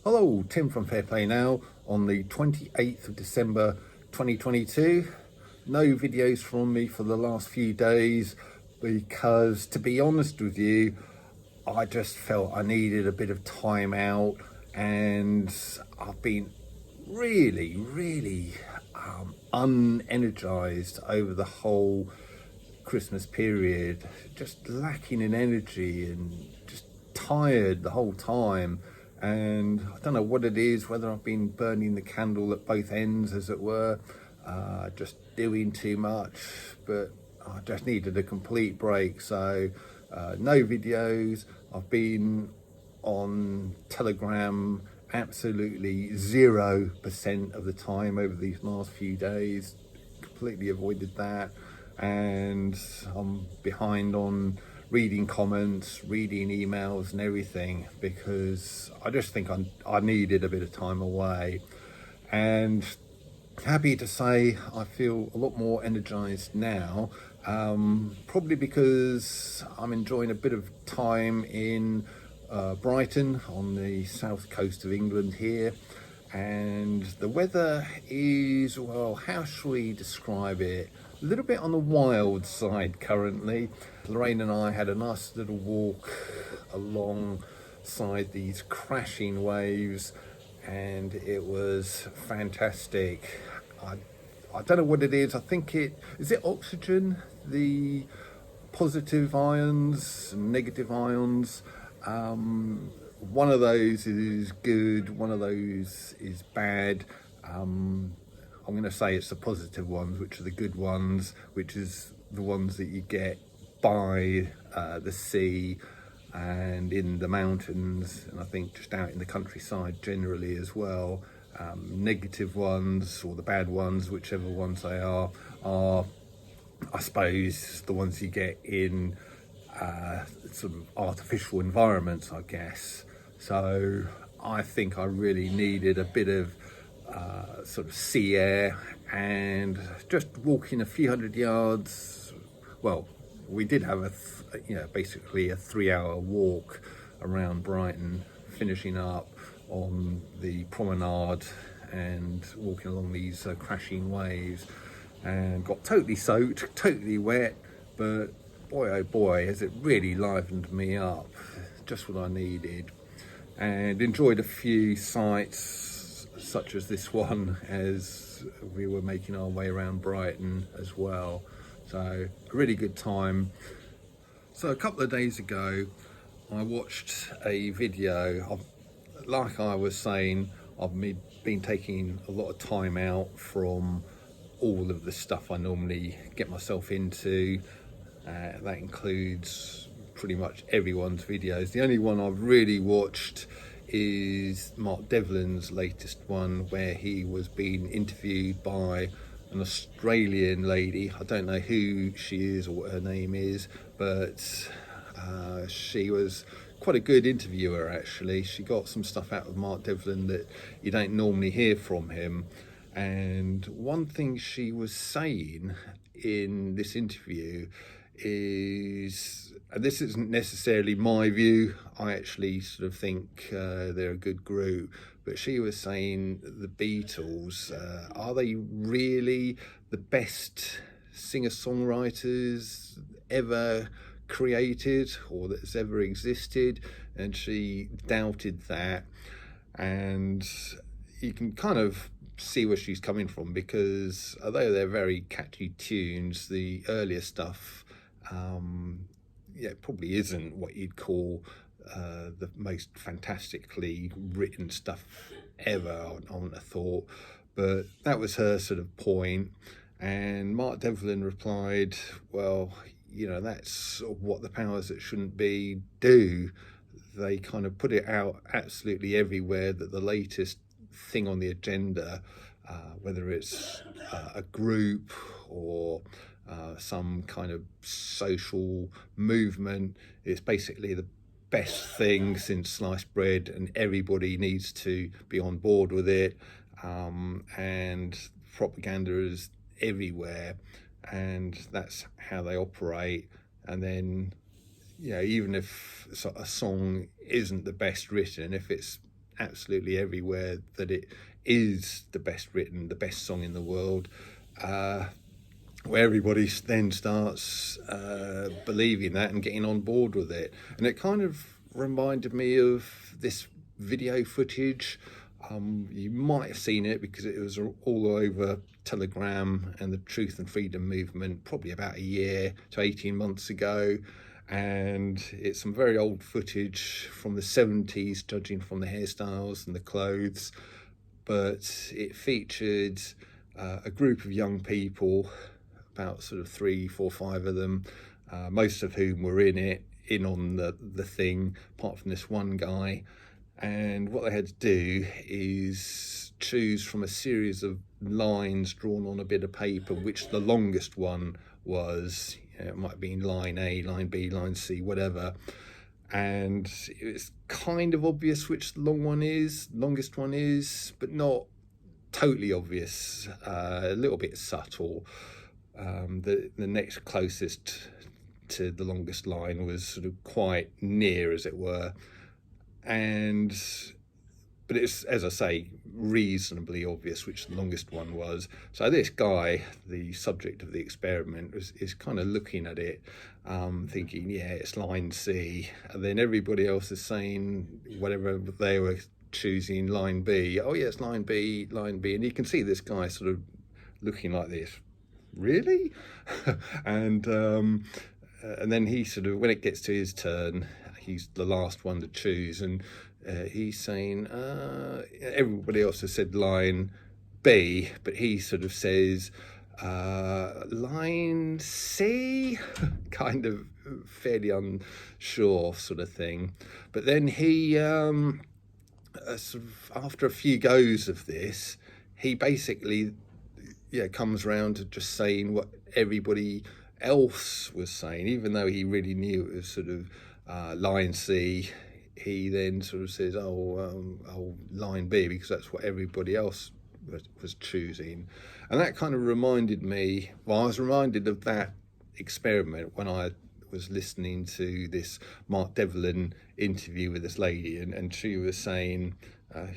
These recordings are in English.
Hello, Tim from Fair Play Now on the 28th of December 2022. No videos from me for the last few days because, to be honest with you, I just felt I needed a bit of time out, and I've been really unenergized over the whole Christmas period, just lacking in energy and just tired the whole time. And I don't know what it is, whether I've been burning the candle at both ends, as it were, just doing too much, but I just needed a complete break. So no videos. I've been on Telegram absolutely 0% of the time over these last few days. Completely avoided that, and I'm behind on reading comments, reading emails and everything, because I just think I needed a bit of time away. And happy to say I feel a lot more energized now, probably because I'm enjoying a bit of time in Brighton on the south coast of England here, and the weather is, well, how shall we describe it? A little bit on the wild side currently. Lorraine and I had a nice little walk alongside these crashing waves, and it was fantastic. I don't know what it is. I think is it oxygen, the positive ions and negative ions. One of those is good, one of those is bad. I'm going to say it's the positive ones, which are the good ones, which is the ones that you get by the sea and in the mountains, and I think just out in the countryside generally as well. Negative ones, or the bad ones, whichever ones they are I suppose the ones you get in sort of artificial environments, I guess. So I think I really needed a bit of sort of sea air, and just walking a few hundred yards. Well, we did have basically a 3-hour walk around Brighton, finishing up on the promenade and walking along these crashing waves, and got totally soaked, totally wet, but boy oh boy has it really livened me up. Just what I needed. And enjoyed a few sights such as this one as we were making our way around Brighton as well. So a really good time. So a couple of days ago I watched a video. Like I was saying, I've been taking a lot of time out from all of the stuff I normally get myself into. That includes pretty much everyone's videos. The only one I've really watched is Mark Devlin's latest one, where he was being interviewed by an Australian lady. I don't know who she is or what her name is, but she was quite a good interviewer actually. She got some stuff out of Mark Devlin that you don't normally hear from him. And one thing she was saying in this interview is, and this isn't necessarily my view, I actually sort of think they're a good group, but she was saying the Beatles, are they really the best singer-songwriters ever created or that's ever existed? And she doubted that, and you can kind of see where she's coming from, because although they're very catchy tunes, the earlier stuff probably isn't what you'd call the most fantastically written stuff ever, I wouldn't have thought. But that was her sort of point. And Mark Devlin replied, well, that's sort of what the powers that shouldn't be do. They kind of put it out absolutely everywhere that the latest thing on the agenda, whether it's a group or some kind of social movement, is basically the best thing since sliced bread, and everybody needs to be on board with it. And propaganda is everywhere, and that's how they operate. And then, even if a song isn't the best written, if it's absolutely everywhere that it is the best written, the best song in the world, where everybody then starts believing that and getting on board with it. And it kind of reminded me of this video footage. You might have seen it because it was all over Telegram and the Truth and Freedom movement probably about a year to 18 months ago. And it's some very old footage from the 70s, judging from the hairstyles and the clothes. But it featured a group of young people, about sort of 3, 4, 5 of them, most of whom were in on the thing, apart from this one guy. And what they had to do is choose from a series of lines drawn on a bit of paper, which the longest one was. It might have been line A, line B, line C, whatever. And it's kind of obvious which the longest one is, but not totally obvious, a little bit subtle. The next closest to the longest line was sort of quite near, as it were. But it's, as I say, reasonably obvious which the longest one was. So this guy, the subject of the experiment, is kind of looking at it, thinking, yeah, it's line C. And then everybody else is saying whatever they were choosing, line B. Oh, yeah, it's line B, line B. And you can see this guy sort of looking like this. Really? And then he sort of, when it gets to his turn, he's the last one to choose, and he's saying, everybody else has said line B, but he sort of says line C, kind of fairly unsure sort of thing. But then he, sort of after a few goes of this, he basically comes round to just saying what everybody else was saying, even though he really knew it was sort of line C. He then sort of says, line B, because that's what everybody else was choosing. And that kind of reminded me, I was reminded of that experiment when I was listening to this Mark Devlin interview with this lady, and she was saying, are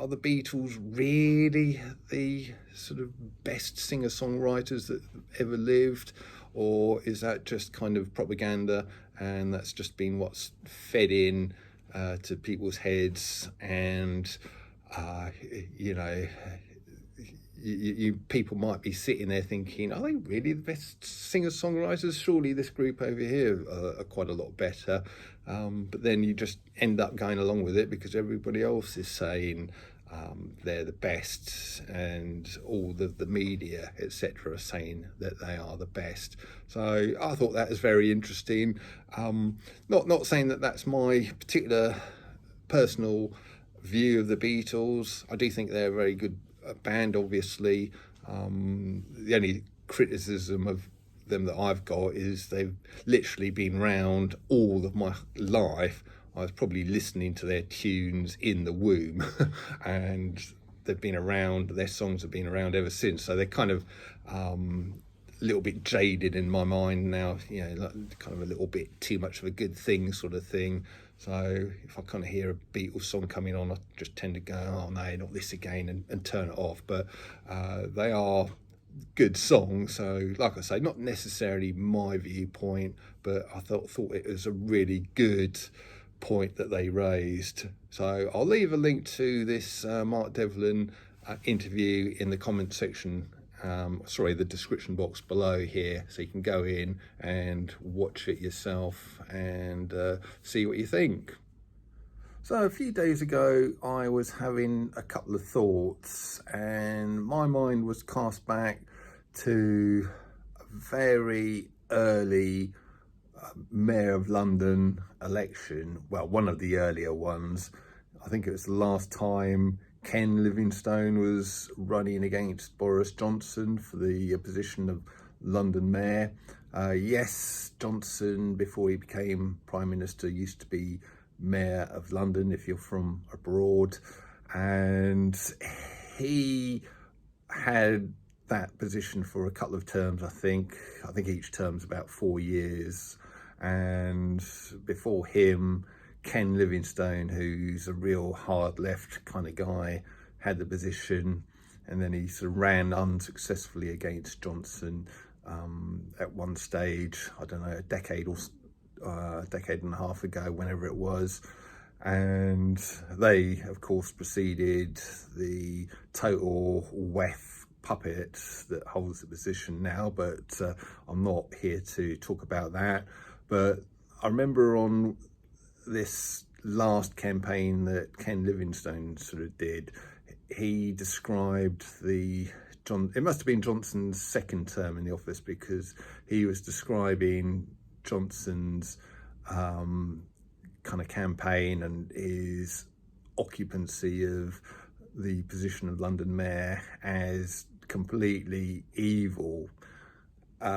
the Beatles really the sort of best singer-songwriters that ever lived, or is that just kind of propaganda, and that's just been what's fed in to people's heads? And people might be sitting there thinking, are they really the best singer-songwriters? Surely this group over here are quite a lot better. But then you just end up going along with it because everybody else is saying they're the best, and all the media, etc., are saying that they are the best. So I thought that was very interesting. Not saying that that's my particular personal view of the Beatles. I do think they're a very good band, obviously. The only criticism of them that I've got is they've literally been round all of my life. I was probably listening to their tunes in the womb and they've been around, their songs have been around ever since. So they're kind of a little bit jaded in my mind now, like kind of a little bit too much of a good thing sort of thing. So if I kind of hear a Beatles song coming on, I just tend to go, oh no, not this again, and turn it off. But they are good songs. So like I say, not necessarily my viewpoint, but I thought it was a really good point that they raised. So I'll leave a link to this Mark Devlin interview in the comment section, the description box below here, so you can go in and watch it yourself and see what you think. So a few days ago I was having a couple of thoughts, and my mind was cast back to a very early Mayor of London election. Well, one of the earlier ones. I think it was the last time Ken Livingstone was running against Boris Johnson for the position of London Mayor. Yes, Johnson, before he became Prime Minister, used to be Mayor of London if you're from abroad, and he had that position for a couple of terms. I think each term's about 4 years, and before him Ken Livingstone, who's a real hard left kind of guy, had the position, and then he sort of ran unsuccessfully against Johnson at one stage, I don't know, a decade and a half ago, whenever it was. And they, of course, preceded the total WEF puppet that holds the position now, but I'm not here to talk about that. But I remember on this last campaign that Ken Livingstone sort of did, he described it must have been Johnson's second term in the office, because he was describing Johnson's kind of campaign and his occupancy of the position of London Mayor as completely evil,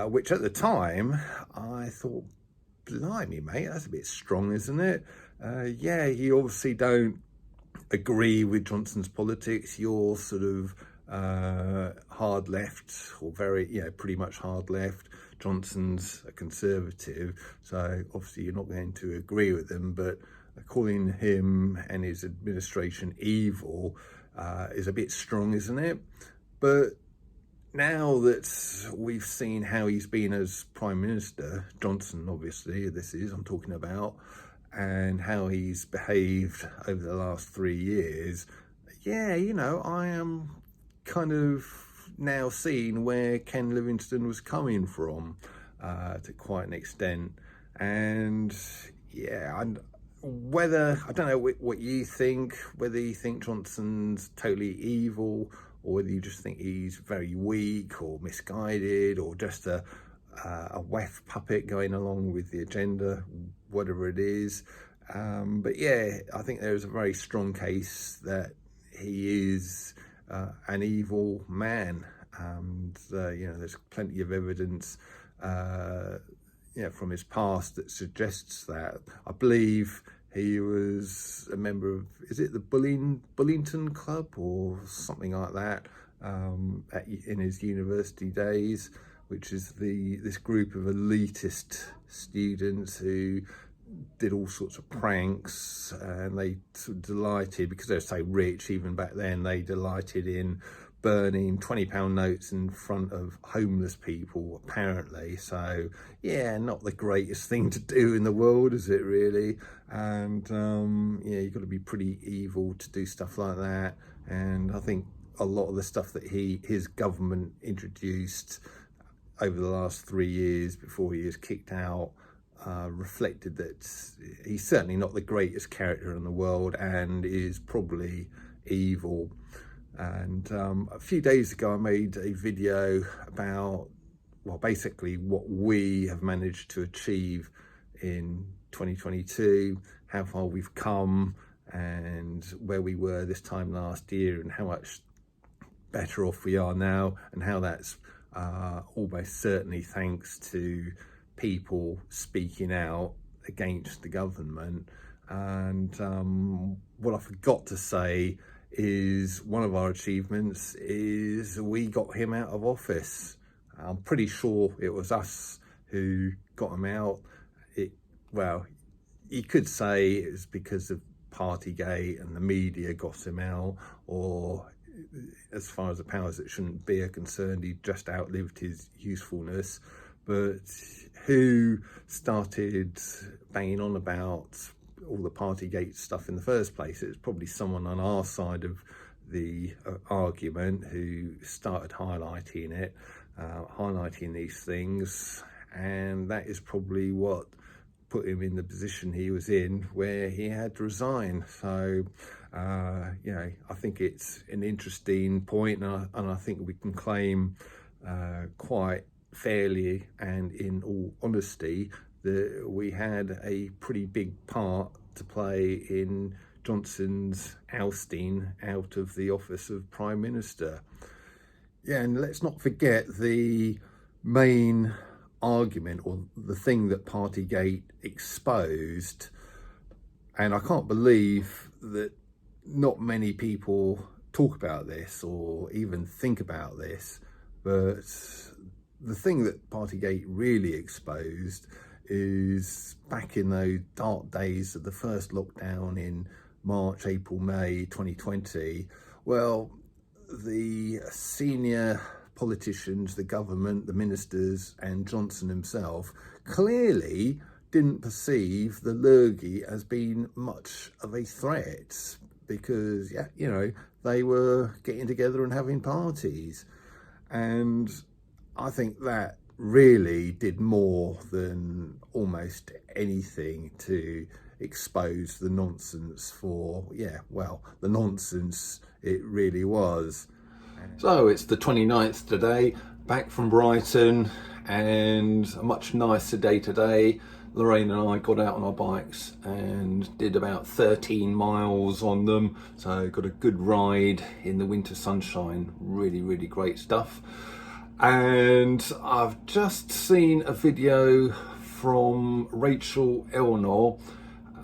which at the time I thought, blimey, mate, that's a bit strong, isn't it? Yeah, you obviously don't agree with Johnson's politics. You're sort of hard left, or pretty much hard left. Johnson's a conservative, so obviously you're not going to agree with them, but calling him and his administration evil is a bit strong, isn't it? But now that we've seen how he's been as Prime Minister, Johnson obviously, I'm talking about, and how he's behaved over the last 3 years, yeah, I am kind of now seeing where Ken Livingstone was coming from to quite an extent. And yeah, I don't know what you think, whether you think Johnson's totally evil, or whether you just think he's very weak or misguided, or just a WEF puppet going along with the agenda, whatever it is. But yeah, I think there's a very strong case that he is an evil man. And there's plenty of evidence from his past that suggests that. I believe he was a member of, is it the Bullington Club or something like that, in his university days, which is this group of elitist students who did all sorts of pranks, and they sort of delighted, because they're so rich even back then, they delighted in burning £20 notes in front of homeless people, apparently. So yeah, not the greatest thing to do in the world, is it really? And you've got to be pretty evil to do stuff like that. And I think a lot of the stuff that his government introduced over the last 3 years before he was kicked out reflected that he's certainly not the greatest character in the world, and is probably evil. And a few days ago I made a video about, well, basically what we have managed to achieve in 2022, how far we've come, and where we were this time last year, and how much better off we are now, and how that's almost certainly thanks to people speaking out against the government. And what I forgot to say is one of our achievements is we got him out of office. I'm pretty sure it was us who got him out. Well, you could say it was because of Partygate and the media got him out, or as far as the powers that shouldn't be are concerned, he just outlived his usefulness. But who started banging on about all the Partygate stuff in the first place? It was probably someone on our side of the argument who started highlighting it, highlighting these things, and that is probably what put him in the position he was in, where he had to resign. So I think it's an interesting point, and I think we can claim quite fairly and in all honesty that we had a pretty big part to play in Johnson's ousting out of the office of Prime Minister. Yeah, and let's not forget the main argument, or the thing that Partygate exposed, and I can't believe that not many people talk about this or even think about this, but the thing that Partygate really exposed is back in those dark days of the first lockdown in March, April, May 2020. Well, the senior politicians, the government, the ministers, and Johnson himself clearly didn't perceive the lurgy as being much of a threat, because, yeah, you know, they were getting together and having parties. And I think that really did more than almost anything to expose the nonsense for, yeah, well, the nonsense it really was. So it's the 29th today, back from Brighton, and a much nicer day today. Lorraine and I got out on our bikes and did about 13 miles on them. So got a good ride in the winter sunshine. Really, really great stuff. And I've just seen a video from Rachel Elnaugh.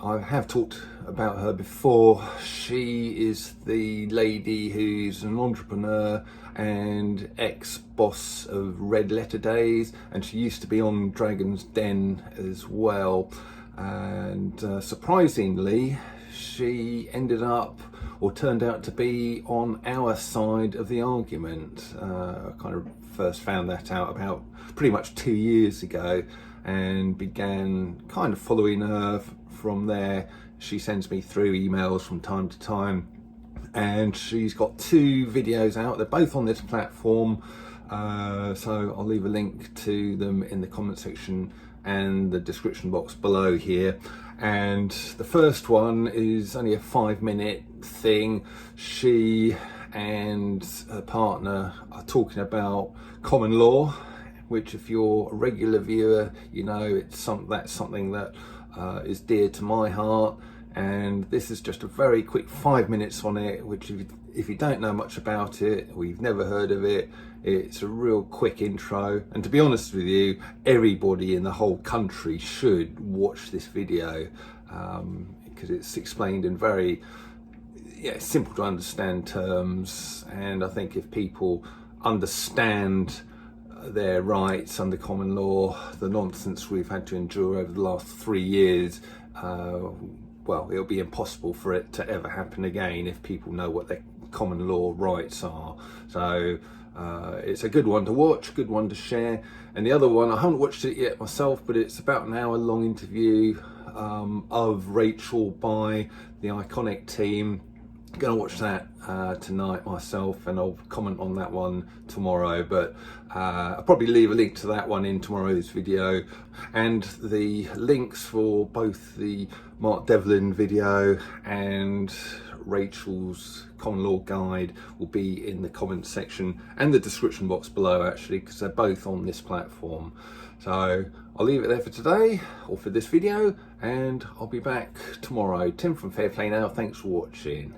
I have talked about her before. She is the lady who's an entrepreneur and ex-boss of Red Letter Days, and she used to be on Dragon's Den as well. And surprisingly, she ended up, or turned out to be, on our side of the argument. I kind of first found that out about pretty much 2 years ago, and began kind of following her from there. She sends me through emails from time to time, and she's got 2 videos out. They're both on this platform, so I'll leave a link to them in the comment section and the description box below here. And the first one is only a 5-minute thing. She and her partner are talking about common law, which, if you're a regular viewer, you know that's something that is dear to my heart. And this is just a very quick 5 minutes on it, which if you don't know much about it, or you've never heard of it, it's a real quick intro. And to be honest with you, everybody in the whole country should watch this video, because it's explained in very simple to understand terms. And I think if people understand their rights under common law, the nonsense we've had to endure over the last 3 years, well, it'll be impossible for it to ever happen again if people know what their common law rights are. So it's a good one to watch, good one to share. And the other one, I haven't watched it yet myself, but it's about an hour-long interview of Rachel by the Iconic team. I'm gonna watch that tonight myself, and I'll comment on that one tomorrow. But I'll probably leave a link to that one in tomorrow's video, and the links for both the Mark Devlin video and Rachel's common law guide will be in the comment section and the description box below, actually, because they're both on this platform. So I'll leave it there for today, or for this video, and I'll be back tomorrow. Tim from Fairplay Now, thanks for watching.